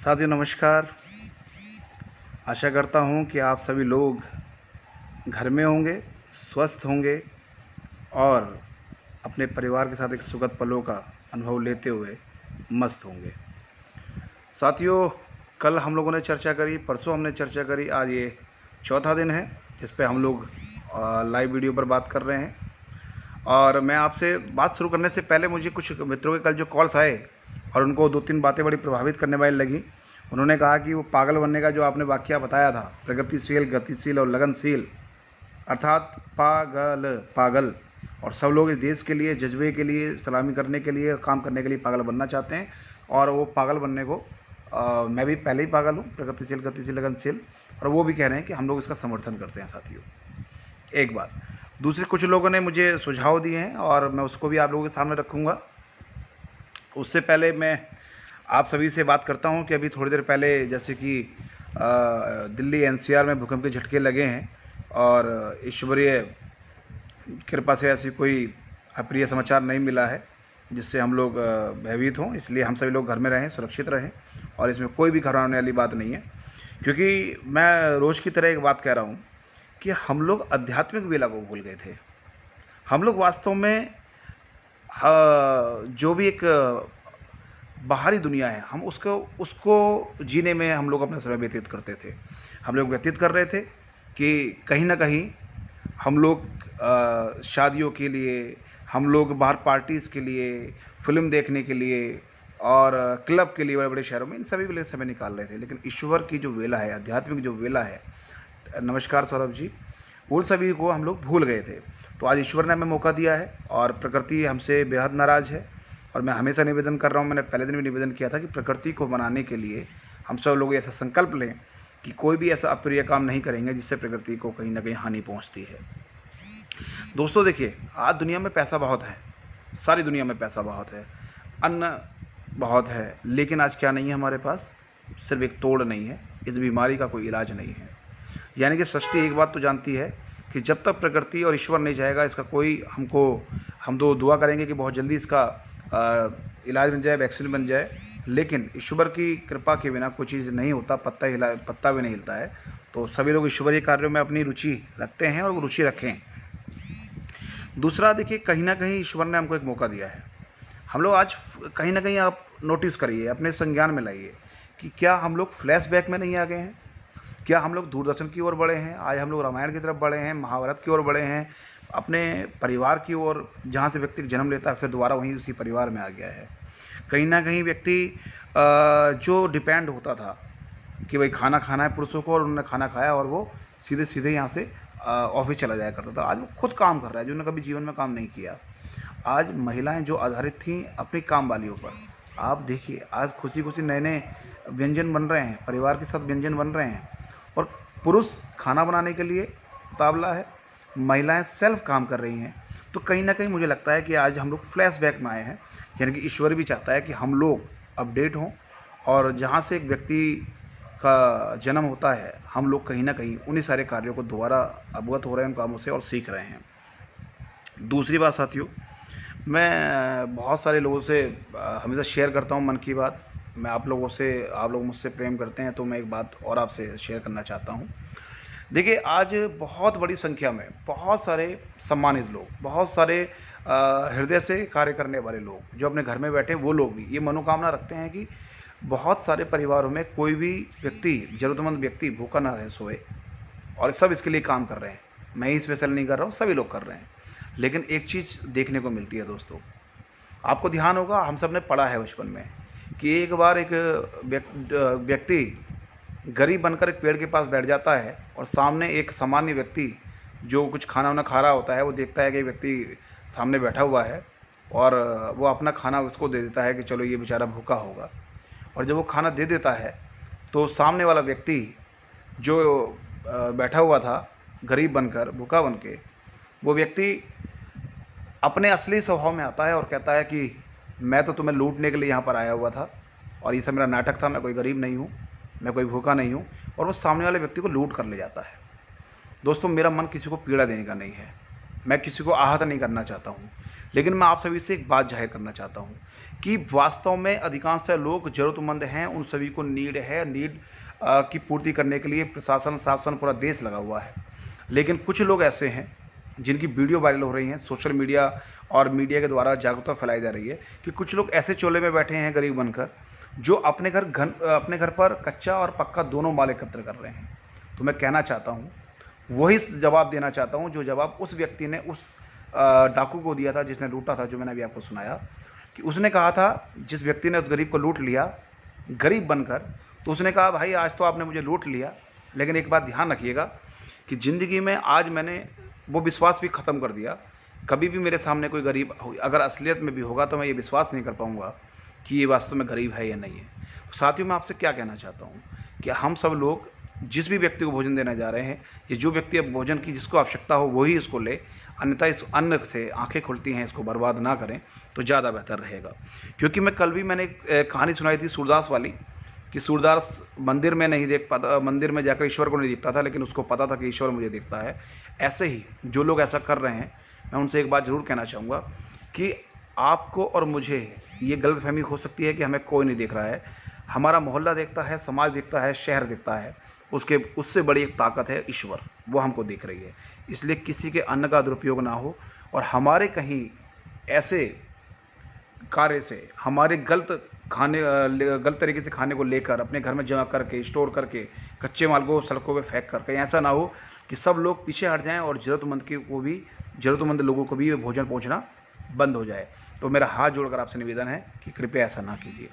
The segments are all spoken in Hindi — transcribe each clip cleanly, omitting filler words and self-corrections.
साथियों नमस्कार। आशा करता हूँ कि आप सभी लोग घर में होंगे, स्वस्थ होंगे और अपने परिवार के साथ एक सुखद पलों का अनुभव लेते हुए मस्त होंगे। साथियों, कल हम लोगों ने चर्चा करी, परसों हमने चर्चा करी, आज ये चौथा दिन है जिस पे हम लोग लाइव वीडियो पर बात कर रहे हैं। और मैं आपसे बात शुरू करने से पहले मुझे कुछ मित्रों के कल जो कॉल्स आए और उनको 2-3 बातें बड़ी प्रभावित करने वाली लगी। उन्होंने कहा कि वो पागल बनने का जो आपने वाकया बताया था, प्रगतिशील, गतिशील और लगनशील, अर्थात पागल और सब लोग इस देश के लिए, जज्बे के लिए, सलामी करने के लिए, काम करने के लिए पागल बनना चाहते हैं। और वो पागल बनने को मैं भी पहले ही पागल हूँ, प्रगतिशील, गतिशील, लगनशील, और वो भी कह रहे हैं कि हम लोग इसका समर्थन करते हैं। साथियों, एक बात। दूसरे कुछ लोगों ने मुझे सुझाव दिए हैं और मैं उसको भी आप लोगों के सामने रखूँगा। उससे पहले मैं आप सभी से बात करता हूं कि अभी थोड़ी देर पहले जैसे कि दिल्ली एनसीआर में भूकंप के झटके लगे हैं और ईश्वरीय कृपा से ऐसी कोई अप्रिय समाचार नहीं मिला है जिससे हम लोग भयभीत हों। इसलिए हम सभी लोग घर में रहें, सुरक्षित रहें और इसमें कोई भी घबराने वाली बात नहीं है। क्योंकि मैं रोज़ की तरह एक बात कह रहा हूँ कि हम लोग आध्यात्मिक वेला को भूल गए थे। हम लोग वास्तव में जो भी एक बाहरी दुनिया है, हम उसको उसको जीने में हम लोग अपना समय व्यतीत करते थे। हम लोग व्यतीत कर रहे थे कि कहीं ना कहीं हम लोग शादियों के लिए, हम लोग बाहर पार्टीज़ के लिए, फिल्म देखने के लिए और क्लब के लिए बड़े बड़े शहरों में इन सभी के लिए समय निकाल रहे थे। लेकिन ईश्वर की जो वेला है, आध्यात्मिक जो वेला है, नमस्कार सौरभ जी, उन सभी को हम लोग भूल गए थे। तो आज ईश्वर ने हमें मौका दिया है और प्रकृति हमसे बेहद नाराज़ है। और मैं हमेशा निवेदन कर रहा हूँ, मैंने पहले दिन भी निवेदन किया था कि प्रकृति को मनाने के लिए हम सब लोग ऐसा संकल्प लें कि कोई भी ऐसा अप्रिय काम नहीं करेंगे जिससे प्रकृति को कहीं ना कहीं हानि पहुँचती है। दोस्तों देखिए, आज दुनिया में पैसा बहुत है, सारी दुनिया में पैसा बहुत है, अन्न बहुत है, लेकिन आज क्या नहीं है हमारे पास? सिर्फ एक तोड़ नहीं है, इस बीमारी का कोई इलाज नहीं है। यानी कि सृष्टि एक बात तो जानती है कि जब तक प्रकृति और ईश्वर नहीं चाहेगा इसका कोई हम तो दुआ करेंगे कि बहुत जल्दी इसका इलाज बन जाए, वैक्सीन बन जाए, लेकिन ईश्वर की कृपा के बिना कोई चीज़ नहीं होता। पत्ता भी नहीं हिलता है। तो सभी लोग ईश्वरीय कार्यों में अपनी रुचि रखते हैं और वो रुचि रखें। दूसरा देखिए, कहीं ना कहीं ईश्वर ने हमको एक मौका दिया है। हम लोग आज कहीं ना कहीं आप नोटिस करिए, अपने संज्ञान में लाइए कि क्या हम लोग फ्लैशबैक में नहीं आ गए हैं? क्या हम लोग दूरदर्शन की ओर बढ़े हैं? आज हम लोग रामायण की तरफ बढ़े हैं, महाभारत की ओर बढ़े हैं, अपने परिवार की ओर, जहाँ से व्यक्ति जन्म लेता है फिर दोबारा वहीं उसी परिवार में आ गया है। कहीं ना कहीं व्यक्ति जो डिपेंड होता था कि भाई खाना खाना है पुरुषों को, और उन्होंने खाना खाया और वो सीधे सीधे यहाँ से ऑफिस चला जाया करता था, आज वो खुद काम कर रहा है, जिन्होंने कभी जीवन में काम नहीं किया। आज महिलाएं जो आधारित थीं अपनी काम वालियों पर, आप देखिए आज खुशी खुशी नए नए व्यंजन बन रहे हैं, परिवार के साथ व्यंजन बन रहे हैं। और पुरुष खाना बनाने के लिए उतावला है, महिलाएं सेल्फ काम कर रही हैं। तो कहीं ना कहीं मुझे लगता है कि आज हम लोग फ्लैशबैक में आए हैं। यानी कि ईश्वर भी चाहता है कि हम लोग अपडेट हों और जहाँ से एक व्यक्ति का जन्म होता है, हम लोग कहीं ना कहीं उन्हीं सारे कार्यों को दोबारा अवगत हो रहे हैं उन कामों से और सीख रहे हैं। दूसरी बात साथियों, मैं बहुत सारे लोगों से हमेशा शेयर करता हूँ मन की बात। आप लोग मुझसे प्रेम करते हैं तो मैं एक बात और आपसे शेयर करना चाहता हूँ। देखिए, आज बहुत बड़ी संख्या में बहुत सारे सम्मानित लोग, बहुत सारे हृदय से कार्य करने वाले लोग जो अपने घर में बैठे, वो लोग भी ये मनोकामना रखते हैं कि बहुत सारे परिवारों में कोई भी व्यक्ति, ज़रूरतमंद व्यक्ति भूखा ना रहे, सोए। और सब इसके लिए काम कर रहे हैं। मैं ही स्पेशल नहीं कर रहा हूँ, सभी लोग कर रहे हैं। लेकिन एक चीज़ देखने को मिलती है दोस्तों, आपको ध्यान होगा, हम सब ने पढ़ा है बचपन में कि एक बार एक व्यक्ति गरीब बनकर एक पेड़ के पास बैठ जाता है और सामने एक सामान्य व्यक्ति जो कुछ खाना वाना खा रहा होता है, वो देखता है कि व्यक्ति सामने बैठा हुआ है और वो अपना खाना उसको दे देता है कि चलो ये बेचारा भूखा होगा। और जब वो खाना दे देता है तो सामने वाला व्यक्ति जो बैठा हुआ था गरीब बनकर, भूखा बन के, वो व्यक्ति अपने असली स्वभाव में आता है और कहता है कि मैं तो तुम्हें लूटने के लिए यहाँ पर आया हुआ था और ये सब मेरा नाटक था, मैं कोई गरीब नहीं हूँ, मैं कोई भूखा नहीं हूँ। और वो सामने वाले व्यक्ति को लूट कर ले जाता है। दोस्तों, मेरा मन किसी को पीड़ा देने का नहीं है, मैं किसी को आहत नहीं करना चाहता हूँ, लेकिन मैं आप सभी से एक बात जाहिर करना चाहता हूँ कि वास्तव में अधिकांशतः लोग ज़रूरतमंद हैं, उन सभी को नीड की पूर्ति करने के लिए प्रशासन, शासन, पूरा देश लगा हुआ है। लेकिन कुछ लोग ऐसे हैं जिनकी वीडियो वायरल हो रही हैं, सोशल मीडिया और मीडिया के द्वारा जागरूकता फैलाई जा रही है कि कुछ लोग ऐसे चोले में बैठे हैं गरीब बनकर, जो अपने घर पर कच्चा और पक्का दोनों माल एकत्र कर रहे हैं। तो मैं कहना चाहता हूँ, वही जवाब देना चाहता हूँ जो जवाब उस व्यक्ति ने उस डाकू को दिया था जिसने लूटा था, जो मैंने अभी आपको सुनाया कि उसने कहा था, जिस व्यक्ति ने उस गरीब को लूट लिया गरीब बनकर, तो उसने कहा भाई आज तो आपने मुझे लूट लिया, लेकिन एक बात ध्यान रखिएगा कि ज़िंदगी में आज मैंने वो विश्वास भी ख़त्म कर दिया। कभी भी मेरे सामने कोई गरीब अगर असलियत में भी होगा तो मैं ये विश्वास नहीं कर पाऊँगा कि ये वास्तव में गरीब है या नहीं है। तो साथियों, मैं आपसे क्या कहना चाहता हूँ कि हम सब लोग जिस भी व्यक्ति को भोजन देने जा रहे हैं, ये जो व्यक्ति अब भोजन की जिसको आवश्यकता हो वही इसको ले, अन्यथा इस अन्न से आंखें खुलती हैं, इसको बर्बाद ना करें तो ज़्यादा बेहतर रहेगा। क्योंकि कल भी मैंने एक कहानी सुनाई थी सूरदास वाली कि सूरदास मंदिर में नहीं देख पाता, मंदिर में जाकर ईश्वर को नहीं देखता था, लेकिन उसको पता था कि ईश्वर मुझे देखता है। ऐसे ही जो लोग ऐसा कर रहे हैं, मैं उनसे एक बात ज़रूर कहना चाहूँगा कि आपको और मुझे ये गलतफहमी हो सकती है कि हमें कोई नहीं देख रहा है। हमारा मोहल्ला देखता है, समाज देखता है, शहर देखता है, उससे बड़ी एक ताकत है ईश्वर, वो हमको देख रही है। इसलिए किसी के अन्न का दुरुपयोग ना हो और हमारे कहीं ऐसे कार्य से, हमारे गलत तरीके से खाने को लेकर अपने घर में जमा करके, स्टोर करके, कच्चे माल को सड़कों पे फेंक कर, कहीं ऐसा ना हो कि सब लोग पीछे हट जाएं और ज़रूरतमंद लोगों को भी ये भोजन पहुंचना बंद हो जाए। तो मेरा हाथ जोड़कर आपसे निवेदन है कि कृपया ऐसा ना कीजिए।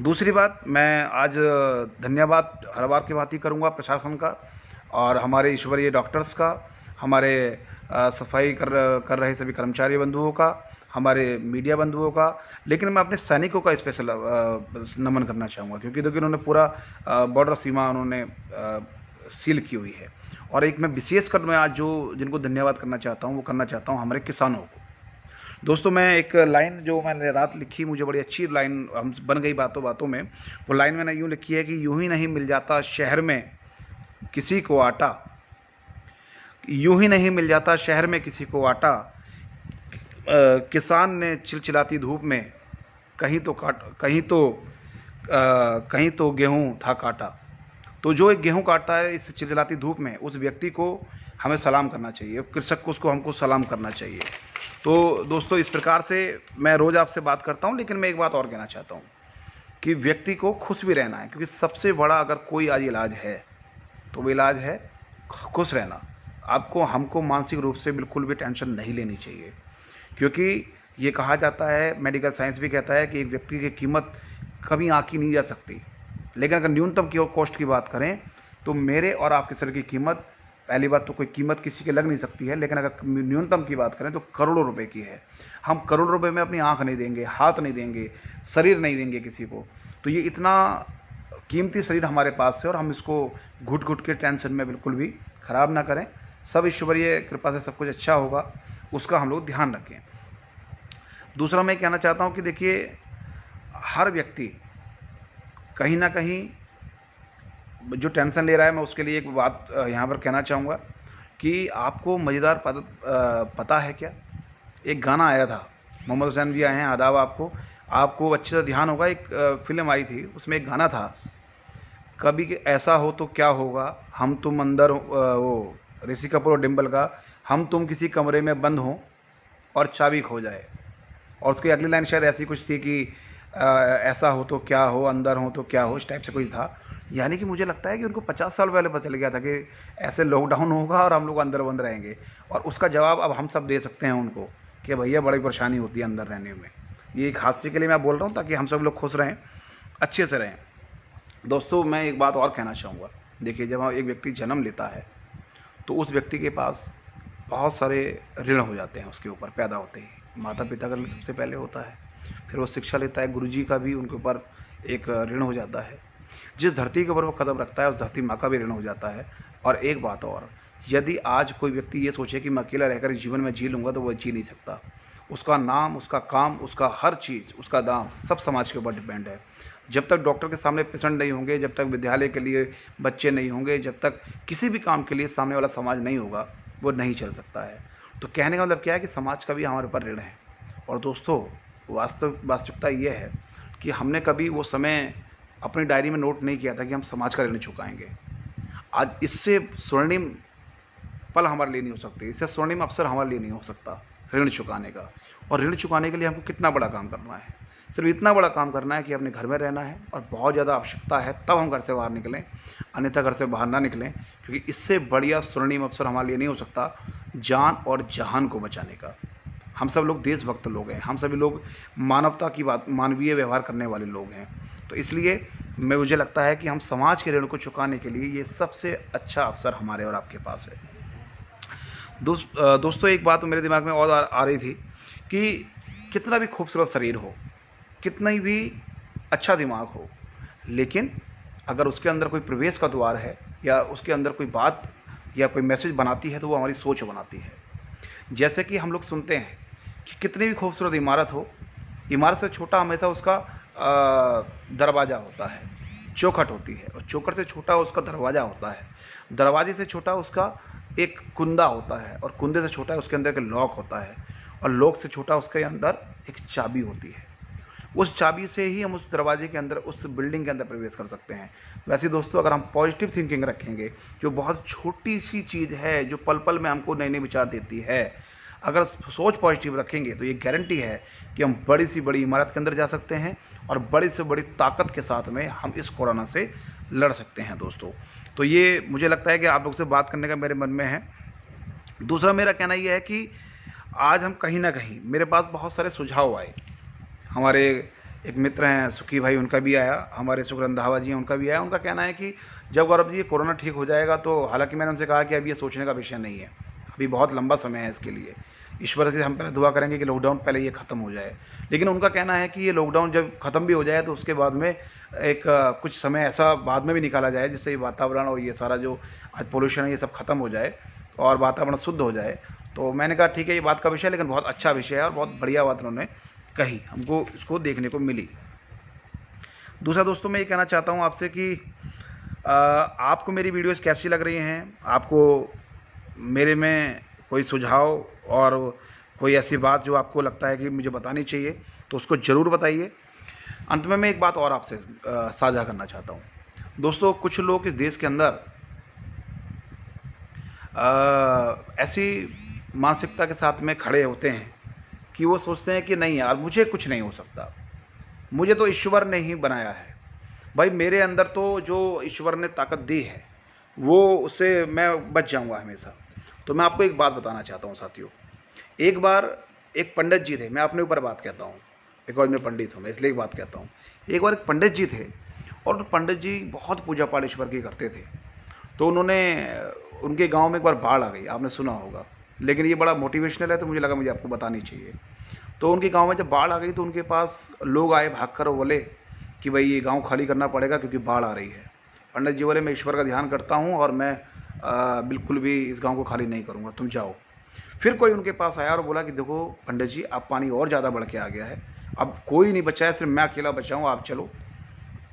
दूसरी बात, मैं आज धन्यवाद हर बार की भांति करूँगा प्रशासन का और हमारे ईश्वरीय डॉक्टर्स का, हमारे सफाई कर रहे सभी कर्मचारी बंधुओं का, हमारे मीडिया बंधुओं का, लेकिन मैं अपने सैनिकों का स्पेशल नमन करना चाहूँगा क्योंकि देखिए उन्होंने पूरा बॉर्डर सीमा उन्होंने सील की हुई है। और एक मैं विशेषकर मैं आज जिनको धन्यवाद करना चाहता हूँ वो करना चाहता हूँ हमारे किसानों को। दोस्तों, मैं एक लाइन जो मैंने रात लिखी, मुझे बड़ी अच्छी लाइन हम बन गई बातों बातों में। वो लाइन मैंने यूँ लिखी है कि यूँ ही नहीं मिल जाता शहर में किसी को आटा, यूँ ही नहीं मिल जाता शहर में किसी को आटा, किसान ने चिलचिलाती धूप में कहीं तो गेहूँ था काटा। तो जो एक गेहूँ काटता है इस चिलचिलाती धूप में, उस व्यक्ति को हमें सलाम करना चाहिए, कृषक को उसको हमको सलाम करना चाहिए। तो दोस्तों, इस प्रकार से मैं रोज़ आपसे बात करता हूँ, लेकिन मैं एक बात और कहना चाहता हूँ कि व्यक्ति को खुश भी रहना है, क्योंकि सबसे बड़ा अगर कोई आज इलाज है तो वो इलाज है खुश रहना। आपको हमको मानसिक रूप से बिल्कुल भी टेंशन नहीं लेनी चाहिए, क्योंकि ये कहा जाता है, मेडिकल साइंस भी कहता है कि एक व्यक्ति की कीमत कभी आंकी नहीं जा सकती, लेकिन अगर न्यूनतम की कॉस्ट की बात करें तो मेरे और आपके शरीर की कीमत, पहली बात तो कोई कीमत किसी के लग नहीं सकती है, लेकिन अगर न्यूनतम की बात करें तो करोड़ों रुपए की है। हम करोड़ों रुपए में अपनी आंख नहीं देंगे, हाथ नहीं देंगे, शरीर नहीं देंगे किसी को। तो ये इतना कीमती शरीर हमारे पास है और हम इसको घुट घुट के टेंशन में बिल्कुल भी ख़राब ना करें। सब ईश्वरीय कृपा से सब कुछ अच्छा होगा, उसका हम लोग ध्यान रखें। दूसरा मैं कहना चाहता हूँ कि देखिए, हर व्यक्ति कहीं ना कहीं जो टेंशन ले रहा है, मैं उसके लिए एक बात यहाँ पर कहना चाहूँगा कि आपको मज़ेदार पता है क्या? एक गाना आया था, मोहम्मद हुसैन जी आए हैं, आदाब आपको अच्छे से ध्यान होगा। एक फिल्म आई थी, उसमें एक गाना था, कभी ऐसा हो तो क्या होगा, हम तुम अंदर वो ऋषि कपूर और डिम्पल का, हम तुम किसी कमरे में बंद हों और चाबी खो जाए। और उसकी अगली लाइन शायद ऐसी कुछ थी कि ऐसा हो तो क्या हो, अंदर हो तो क्या हो, इस टाइप से कुछ था। यानी कि मुझे लगता है कि उनको 50 साल पहले पता चल गया था कि ऐसे लॉकडाउन होगा और हम लोग अंदर बंद रहेंगे, और उसका जवाब अब हम सब दे सकते हैं उनको कि भैया बड़ी परेशानी होती है अंदर रहने में। ये एक हादसे के लिए मैं बोल रहा हूँ ताकि हम सब लोग खुश रहें, अच्छे से रहें। दोस्तों, मैं एक बात और कहना चाहूँगा। देखिए, जब एक व्यक्ति जन्म लेता है तो उस व्यक्ति के पास बहुत सारे ऋण हो जाते हैं उसके ऊपर पैदा होते ही। माता पिता का ऋण सबसे पहले होता है, फिर वो शिक्षा लेता है, गुरुजी का भी उनके ऊपर एक ऋण हो जाता है। जिस धरती के ऊपर वो कदम रखता है उस धरती माँ का भी ऋण हो जाता है। और एक बात और, यदि आज कोई व्यक्ति ये सोचे कि मैं अकेला रहकर इस जीवन में जी लूँगा, तो वो जी नहीं सकता। उसका नाम, उसका काम, उसका हर चीज़, उसका दाम सब समाज के ऊपर डिपेंड है। जब तक डॉक्टर के सामने पेशेंट नहीं होंगे, जब तक विद्यालय के लिए बच्चे नहीं होंगे, जब तक किसी भी काम के लिए सामने वाला समाज नहीं होगा, वो नहीं चल सकता है। तो कहने का मतलब क्या है कि समाज का भी हमारे ऊपर ऋण है। और दोस्तों, वास्तविकता ये है कि हमने कभी वो समय अपनी डायरी में नोट नहीं किया था कि हम समाज का ऋण चुकाएंगे। आज इससे स्वर्णिम पल हमारे लिए नहीं हो सकते, इससे स्वर्णिम अवसर हमारे लिए नहीं हो सकता ऋण चुकाने का। और ऋण चुकाने के लिए हमको कितना बड़ा काम करना है, सिर्फ इतना बड़ा काम करना है कि अपने घर में रहना है, और बहुत ज़्यादा आवश्यकता है तब हम घर से बाहर निकलें, अन्यथा घर से बाहर ना निकलें, क्योंकि इससे बढ़िया स्वर्णिम अवसर हमारे लिए नहीं हो सकता जान और जहान को बचाने का। हम सब लोग देशभक्त लोग हैं, हम सभी लोग मानवता की बात, मानवीय व्यवहार करने वाले लोग हैं। तो इसलिए मुझे लगता है कि हम समाज के ऋण को चुकाने के लिए ये सबसे अच्छा अवसर हमारे और आपके पास है। दोस्तों, एक बात मेरे दिमाग में और आ रही थी कि कितना भी खूबसूरत शरीर हो, कितना ही भी अच्छा दिमाग हो, लेकिन अगर उसके अंदर कोई प्रवेश का द्वार है या उसके अंदर कोई बात या कोई मैसेज बनाती है, तो वो हमारी सोच बनाती है। जैसे कि हम लोग सुनते हैं कि कितनी भी खूबसूरत इमारत हो, इमारत से छोटा हमेशा उसका दरवाज़ा होता है, चौखट होती है, और चौखट से छोटा उसका दरवाज़ा होता है, दरवाजे से छोटा उसका एक कुंदा होता है, और कुंदे से छोटा उसके अंदर एक लॉक होता है, और लॉक से छोटा उसके अंदर एक चाबी होती है। उस चाबी से ही हम उस दरवाजे के अंदर, उस बिल्डिंग के अंदर प्रवेश कर सकते हैं। वैसे दोस्तों, अगर हम पॉजिटिव थिंकिंग रखेंगे, जो बहुत छोटी सी चीज़ है जो पल पल में हमको नए नए विचार देती है, अगर सोच पॉजिटिव रखेंगे तो ये गारंटी है कि हम बड़ी से बड़ी इमारत के अंदर जा सकते हैं, और बड़ी से बड़ी ताकत के साथ में हम इस कोरोना से लड़ सकते हैं दोस्तों। तो ये मुझे लगता है कि आप लोग से बात करने का मेरे मन में है। दूसरा मेरा कहना ये है कि आज हम कहीं ना कहीं, मेरे पास बहुत सारे सुझाव आए। हमारे एक मित्र हैं सुखी भाई, उनका भी आया, हमारे सुख रंधावा जी हैं, उनका भी आया। उनका कहना है कि जब गौरव जी ये कोरोना ठीक हो जाएगा, तो हालांकि मैंने उनसे कहा कि अभी ये सोचने का विषय नहीं है, अभी बहुत लंबा समय है इसके लिए। ईश्वर से हम पहले दुआ करेंगे कि लॉकडाउन पहले ये ख़त्म हो जाए। लेकिन उनका कहना है कि ये लॉकडाउन जब ख़त्म भी हो जाए, तो उसके बाद में एक कुछ समय ऐसा बाद में भी निकाला जाए जिससे ये वातावरण और ये सारा जो आज पोल्यूशन है ये सब ख़त्म हो जाए और वातावरण शुद्ध हो जाए। तो मैंने कहा ठीक है, ये बात का विषय है, लेकिन बहुत अच्छा विषय है और बहुत बढ़िया बात उन्होंने कही, हमको इसको देखने को मिली। दूसरा दोस्तों, मैं ये कहना चाहता हूँ आपसे कि आपको मेरी वीडियोज़ कैसी लग रही हैं, आपको मेरे में कोई सुझाव और कोई ऐसी बात जो आपको लगता है कि मुझे बतानी चाहिए, तो उसको ज़रूर बताइए। अंत में मैं एक बात और आपसे साझा करना चाहता हूँ। दोस्तों, कुछ लोग इस देश के अंदर ऐसी मानसिकता के साथ में खड़े होते हैं कि वो सोचते हैं कि नहीं यार, मुझे कुछ नहीं हो सकता, मुझे तो ईश्वर ने ही बनाया है। भाई, मेरे अंदर तो जो ईश्वर ने ताकत दी है, वो उससे मैं बच जाऊंगा हमेशा। तो मैं आपको एक बात बताना चाहता हूँ साथियों। एक बार एक पंडित जी थे, मैं अपने ऊपर बात कहता हूँ, बिकॉज मैं पंडित हूँ, मैं इसलिए एक बात कहता हूँ। एक बार एक पंडित जी थे, और पंडित जी बहुत पूजा पाठ ईश्वर की करते थे। तो उनके गांव में एक बार बाढ़ आ गई, आपने सुना होगा, लेकिन ये बड़ा मोटिवेशनल है तो मुझे लगा मुझे आपको बतानी चाहिए। तो उनके गांव में जब बाढ़ आ गई, तो उनके पास लोग आए भागकर, बोले कि भाई ये गांव खाली करना पड़ेगा क्योंकि बाढ़ आ रही है। पंडित जी बोले, मैं ईश्वर का ध्यान करता हूँ और मैं बिल्कुल भी इस गांव को खाली नहीं करूँगा, तुम जाओ। फिर कोई उनके पास आया और बोला कि देखो पंडित जी, अब पानी और ज़्यादा बढ़ के आ गया है, अब कोई नहीं बचा है, सिर्फ मैं अकेला बचा हूँ, आप चलो।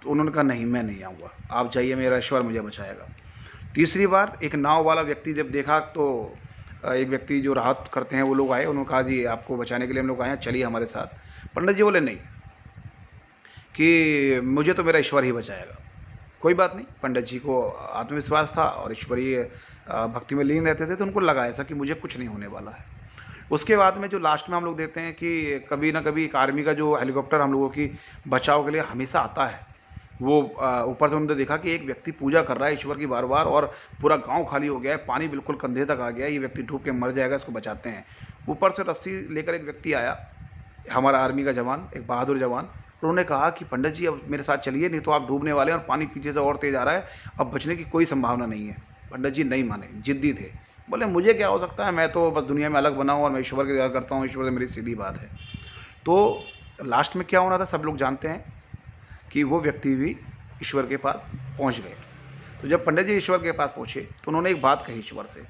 तो उन्होंने कहा नहीं, मैं नहीं आऊँगा, आप जाइए, मेरा ईश्वर मुझे बचाएगा। तीसरी बार एक नाव वाला व्यक्ति जब देखा, तो एक व्यक्ति जो राहत करते हैं वो लोग आए, उन्होंने कहा जी आपको बचाने के लिए हम लोग आए हैं, चलिए हमारे साथ। पंडित जी बोले नहीं, कि मुझे तो मेरा ईश्वर ही बचाएगा। कोई बात नहीं, पंडित जी को आत्मविश्वास था और ईश्वरीय भक्ति में लीन रहते थे, तो उनको लगा ऐसा कि मुझे कुछ नहीं होने वाला है। उसके बाद में जो लास्ट में हम लोग देखते हैं कि कभी ना कभी एक आर्मी का जो हेलीकॉप्टर हम लोगों की बचाव के लिए हमेशा आता है, वो ऊपर से उन्होंने देखा कि एक व्यक्ति पूजा कर रहा है ईश्वर की बार बार, और पूरा गांव खाली हो गया है, पानी बिल्कुल कंधे तक आ गया है, ये व्यक्ति डूब के मर जाएगा, इसको बचाते हैं। ऊपर से रस्सी लेकर एक व्यक्ति आया, हमारा आर्मी का जवान, एक बहादुर जवान। उन्होंने कहा कि पंडित जी अब मेरे साथ चलिए, नहीं तो आप डूबने वाले हैं और पानी पीछे से और तेज आ रहा है, अब बचने की कोई संभावना नहीं है। पंडित जी नहीं माने, जिद्दी थे, बोले मुझे क्या हो सकता है, मैं तो बस दुनिया में अलग बना हूँ और मैं ईश्वर की दया करता हूँ, ईश्वर से मेरी सीधी बात है। तो लास्ट में क्या होना था सब लोग जानते हैं कि वो व्यक्ति भी ईश्वर के पास पहुँच गए। तो जब पंडित जी ईश्वर के पास पहुँचे, तो उन्होंने एक बात कही ईश्वर से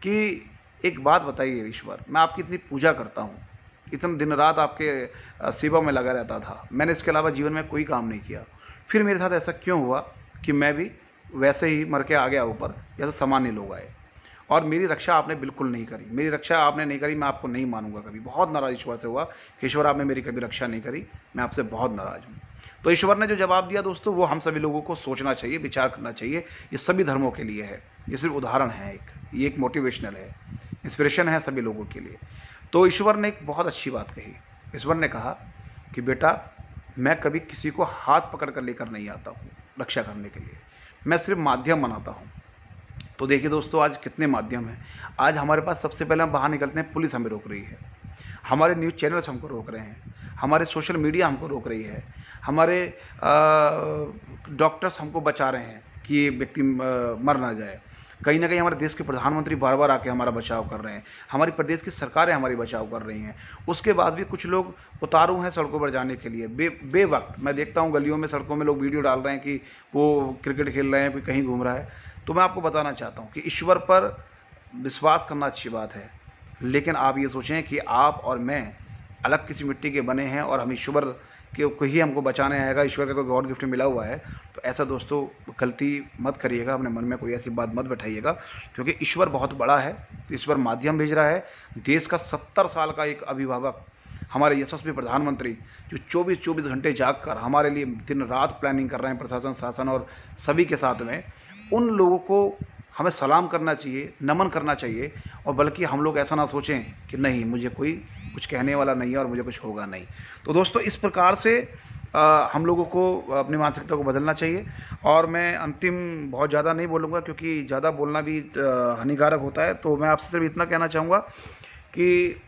कि एक बात बताइए ईश्वर, मैं आपकी इतनी पूजा करता हूँ, इतना दिन रात आपके सेवा में लगा रहता था, मैंने इसके अलावा जीवन में कोई काम नहीं किया, फिर मेरे साथ ऐसा क्यों हुआ कि मैं भी वैसे ही मर के आ गया ऊपर, जैसे सामान्य लोग आए। और मेरी रक्षा आपने बिल्कुल नहीं करी, मेरी रक्षा आपने नहीं करी, मैं आपको नहीं मानूंगा कभी। बहुत नाराज़ ईश्वर से हुआ कि ईश्वर आपने मेरी कभी रक्षा नहीं करी, मैं आपसे बहुत नाराज़ हूँ। तो ईश्वर ने जो जवाब दिया दोस्तों, वो हम सभी लोगों को सोचना चाहिए, विचार करना चाहिए। ये सभी धर्मों के लिए है, ये सिर्फ उदाहरण है, ये एक मोटिवेशनल है, इंस्पिरेशन है सभी लोगों के लिए। तो ईश्वर ने एक बहुत अच्छी बात कही। ईश्वर ने कहा कि बेटा, मैं कभी किसी को हाथ पकड़ कर लेकर नहीं आता हूँ रक्षा करने के लिए, मैं सिर्फ माध्यम बनाता हूँ। तो देखिए दोस्तों, आज कितने माध्यम हैं। आज हमारे पास सबसे पहले हम बाहर निकलते हैं, पुलिस हमें रोक रही है, हमारे न्यूज़ चैनल्स हमको रोक रहे हैं, हमारे सोशल मीडिया हमको रोक रही है, हमारे डॉक्टर्स हमको बचा रहे हैं कि ये व्यक्ति मर ना जाए। कहीं ना कहीं हमारे देश के प्रधानमंत्री बार बार आके हमारा बचाव कर रहे हैं, हमारी प्रदेश की सरकारें हमारी बचाव कर रही हैं। उसके बाद भी कुछ लोग उतारू हैं सड़कों पर जाने के लिए बेवक्त। मैं देखता हूँ गलियों में, सड़कों में लोग वीडियो डाल रहे हैं कि वो क्रिकेट खेल रहे हैं, कोई कहीं घूम रहा है। तो मैं आपको बताना चाहता हूँ कि ईश्वर पर विश्वास करना अच्छी बात है, लेकिन आप ये सोचें कि आप और मैं अलग किसी मिट्टी के बने हैं और हम ईश्वर के को ही हमको बचाने आएगा, ईश्वर का कोई गॉड गिफ्ट मिला हुआ है। तो ऐसा दोस्तों गलती मत करिएगा, अपने मन में कोई ऐसी बात मत बैठाइएगा, क्योंकि ईश्वर बहुत बड़ा है। ईश्वर माध्यम भेज रहा है। देश का 70 साल का एक अभिभावक, हमारे यशस्वी प्रधानमंत्री, जो 24 घंटे जाग कर हमारे लिए दिन रात प्लानिंग कर रहे हैं, प्रशासन, शासन और सभी के साथ में, उन लोगों को हमें सलाम करना चाहिए, नमन करना चाहिए। और बल्कि हम लोग ऐसा ना सोचें कि नहीं, मुझे कोई कुछ कहने वाला नहीं है और मुझे कुछ होगा नहीं। तो दोस्तों, इस प्रकार से हम लोगों को अपनी मानसिकता को बदलना चाहिए। और मैं अंतिम बहुत ज़्यादा नहीं बोलूँगा, क्योंकि ज़्यादा बोलना भी हानिकारक होता है। तो मैं आपसे सिर्फ इतना कहना चाहूँगा कि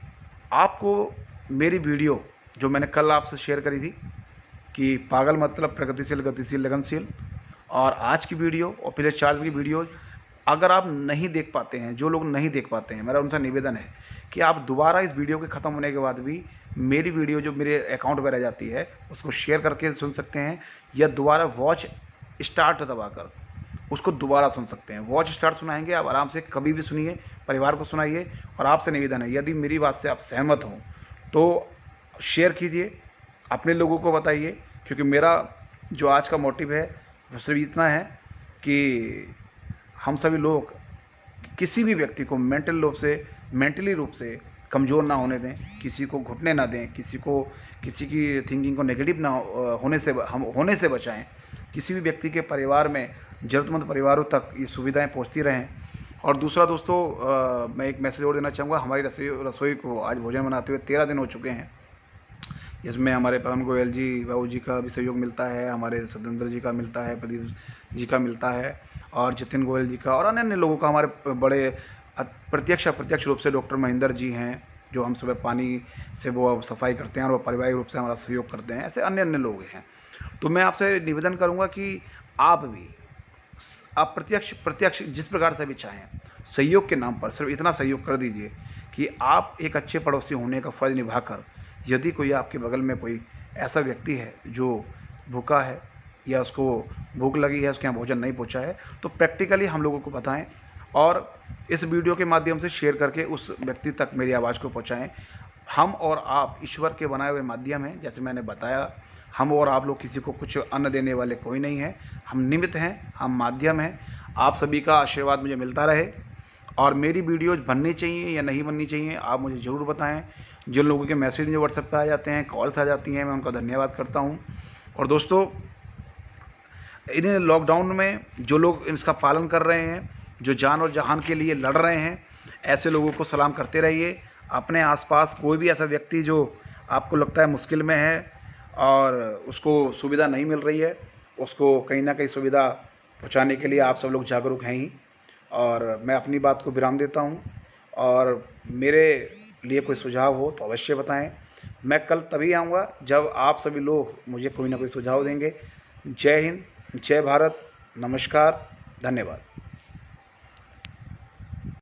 आपको मेरी वीडियो जो मैंने कल आपसे शेयर करी थी कि पागल मतलब प्रगतिशील, गतिशील, लगनशील, और आज की वीडियो और पिछले 4 दिन की वीडियो अगर आप नहीं देख पाते हैं, जो लोग नहीं देख पाते हैं, मेरा उनसे निवेदन है कि आप दोबारा इस वीडियो के ख़त्म होने के बाद भी मेरी वीडियो जो मेरे अकाउंट पर रह जाती है उसको शेयर करके सुन सकते हैं, या दोबारा वॉच स्टार्ट दबाकर उसको दोबारा सुन सकते हैं। वॉच स्टार्ट सुनाएंगे, आप आराम से कभी भी सुनिए, परिवार को सुनाइए। और आपसे निवेदन है, यदि मेरी बात से आप सहमत हों तो शेयर कीजिए, अपने लोगों को बताइए, क्योंकि मेरा जो आज का मोटिव है वो सिर्फ इतना है कि हम सभी लोग किसी भी व्यक्ति को मेंटली रूप से कमज़ोर ना होने दें, किसी को घुटने ना दें, किसी की थिंकिंग को नेगेटिव ना होने से बचाएं। किसी भी व्यक्ति के परिवार में, ज़रूरतमंद परिवारों तक ये सुविधाएं पहुंचती रहें। और दूसरा दोस्तों, मैं एक मैसेज और देना चाहूँगा। हमारी रसोई को आज भोजन बनाते हुए 13 दिन हो चुके हैं, जिसमें हमारे पवन गोयल जी, बाबू जी का भी सहयोग मिलता है, हमारे सत्येंद्र जी का मिलता है, प्रदीप जी का मिलता है, और जितिन गोयल जी का, और अन्य अन्य लोगों का, हमारे बड़े प्रत्यक्ष रूप से डॉक्टर महेंद्र जी हैं, जो हम सुबह पानी से वो सफाई करते हैं और वो पारिवारिक रूप से हमारा सहयोग करते हैं। ऐसे अन्य अन्य लोग हैं। तो मैं आपसे निवेदन करूँगा कि आप भी प्रत्यक्ष जिस प्रकार से भी चाहें, सहयोग के नाम पर सिर्फ इतना सहयोग कर दीजिए कि आप एक अच्छे पड़ोसी होने का फ़र्ज़ निभाकर, यदि कोई आपके बगल में कोई ऐसा व्यक्ति है जो भूखा है या उसको भूख लगी है, उसके यहाँ भोजन नहीं पहुँचा है, तो प्रैक्टिकली हम लोगों को बताएं और इस वीडियो के माध्यम से शेयर करके उस व्यक्ति तक मेरी आवाज़ को पहुँचाएं। हम और आप ईश्वर के बनाए हुए माध्यम हैं। जैसे मैंने बताया, हम और आप लोग किसी को कुछ अन्न देने वाले कोई नहीं है, हम निमित्त हैं, हम माध्यम हैं। आप सभी का आशीर्वाद मुझे मिलता रहे। और मेरी वीडियोज़ बननी चाहिए या नहीं बननी चाहिए, आप मुझे ज़रूर बताएं। जिन लोगों के मैसेज मुझे व्हाट्सएप पे आ जाते हैं, कॉल्स आ जाती हैं, मैं उनका धन्यवाद करता हूं। और दोस्तों, इन लॉकडाउन में जो लोग इसका पालन कर रहे हैं, जो जान और जहान के लिए लड़ रहे हैं, ऐसे लोगों को सलाम करते रहिए। अपने आसपास कोई भी ऐसा व्यक्ति जो आपको लगता है मुश्किल में है और उसको सुविधा नहीं मिल रही है, उसको कहीं ना कहीं सुविधा पहुँचाने के लिए आप सब लोग जागरूक हैं ही। और मैं अपनी बात को विराम देता हूं। और मेरे लिए कोई सुझाव हो तो अवश्य बताएं। मैं कल तभी आऊँगा जब आप सभी लोग मुझे कोई ना कोई सुझाव देंगे। जय हिंद, जय भारत, नमस्कार, धन्यवाद।